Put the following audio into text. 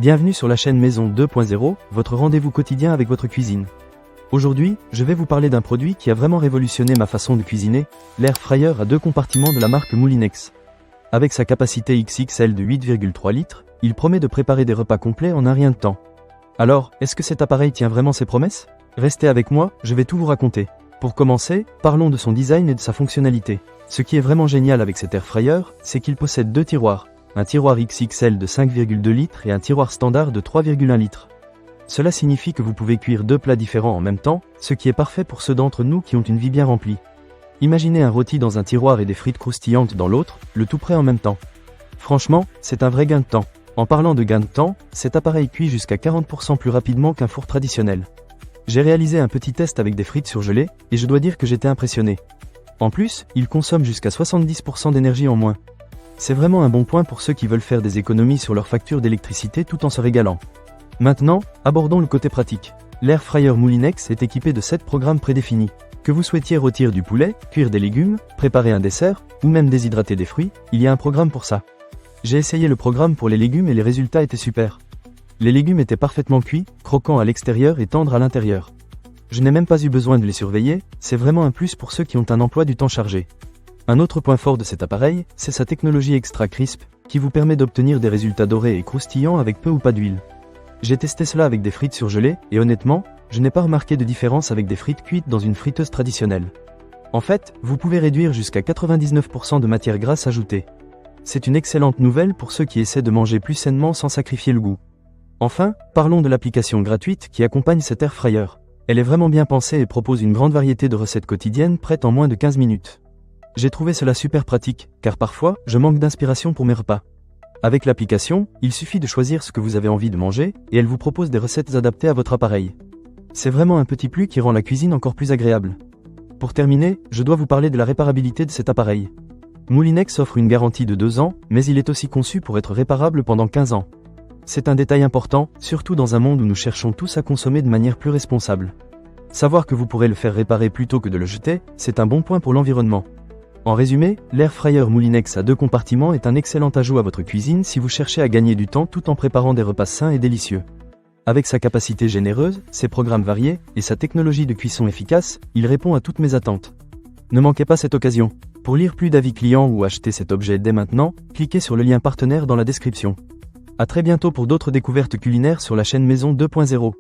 Bienvenue sur la chaîne Maison 2.0, votre rendez-vous quotidien avec votre cuisine. Aujourd'hui, je vais vous parler d'un produit qui a vraiment révolutionné ma façon de cuisiner, l'air fryer à 2 compartiments de la marque Moulinex. Avec sa capacité XXL de 8,3 litres, il promet de préparer des repas complets en un rien de temps. Alors, est-ce que cet appareil tient vraiment ses promesses? Restez avec moi, je vais tout vous raconter. Pour commencer, parlons de son design et de sa fonctionnalité. Ce qui est vraiment génial avec cet air fryer, c'est qu'il possède 2 tiroirs. Un tiroir XXL de 5,2 litres et un tiroir standard de 3,1 litres. Cela signifie que vous pouvez cuire 2 plats différents en même temps, ce qui est parfait pour ceux d'entre nous qui ont une vie bien remplie. Imaginez un rôti dans un tiroir et des frites croustillantes dans l'autre, le tout prêt en même temps. Franchement, c'est un vrai gain de temps. En parlant de gain de temps, cet appareil cuit jusqu'à 40% plus rapidement qu'un four traditionnel. J'ai réalisé un petit test avec des frites surgelées, et je dois dire que j'étais impressionné. En plus, il consomme jusqu'à 70% d'énergie en moins. C'est vraiment un bon point pour ceux qui veulent faire des économies sur leur facture d'électricité tout en se régalant. Maintenant, abordons le côté pratique. L'air fryer Moulinex est équipé de 7 programmes prédéfinis. Que vous souhaitiez rôtir du poulet, cuire des légumes, préparer un dessert, ou même déshydrater des fruits, il y a un programme pour ça. J'ai essayé le programme pour les légumes et les résultats étaient super. Les légumes étaient parfaitement cuits, croquants à l'extérieur et tendres à l'intérieur. Je n'ai même pas eu besoin de les surveiller, c'est vraiment un plus pour ceux qui ont un emploi du temps chargé. Un autre point fort de cet appareil, c'est sa technologie Extra Crisp, qui vous permet d'obtenir des résultats dorés et croustillants avec peu ou pas d'huile. J'ai testé cela avec des frites surgelées, et honnêtement, je n'ai pas remarqué de différence avec des frites cuites dans une friteuse traditionnelle. En fait, vous pouvez réduire jusqu'à 99% de matière grasse ajoutée. C'est une excellente nouvelle pour ceux qui essaient de manger plus sainement sans sacrifier le goût. Enfin, parlons de l'application gratuite qui accompagne cet air fryer. Elle est vraiment bien pensée et propose une grande variété de recettes quotidiennes prêtes en moins de 15 minutes. J'ai trouvé cela super pratique, car parfois, je manque d'inspiration pour mes repas. Avec l'application, il suffit de choisir ce que vous avez envie de manger, et elle vous propose des recettes adaptées à votre appareil. C'est vraiment un petit plus qui rend la cuisine encore plus agréable. Pour terminer, je dois vous parler de la réparabilité de cet appareil. Moulinex offre une garantie de 2 ans, mais il est aussi conçu pour être réparable pendant 15 ans. C'est un détail important, surtout dans un monde où nous cherchons tous à consommer de manière plus responsable. Savoir que vous pourrez le faire réparer plutôt que de le jeter, c'est un bon point pour l'environnement. En résumé, l'air fryer Moulinex à 2 compartiments est un excellent ajout à votre cuisine si vous cherchez à gagner du temps tout en préparant des repas sains et délicieux. Avec sa capacité généreuse, ses programmes variés et sa technologie de cuisson efficace, il répond à toutes mes attentes. Ne manquez pas cette occasion. Pour lire plus d'avis clients ou acheter cet objet dès maintenant, cliquez sur le lien partenaire dans la description. À très bientôt pour d'autres découvertes culinaires sur la chaîne Maison 2.0.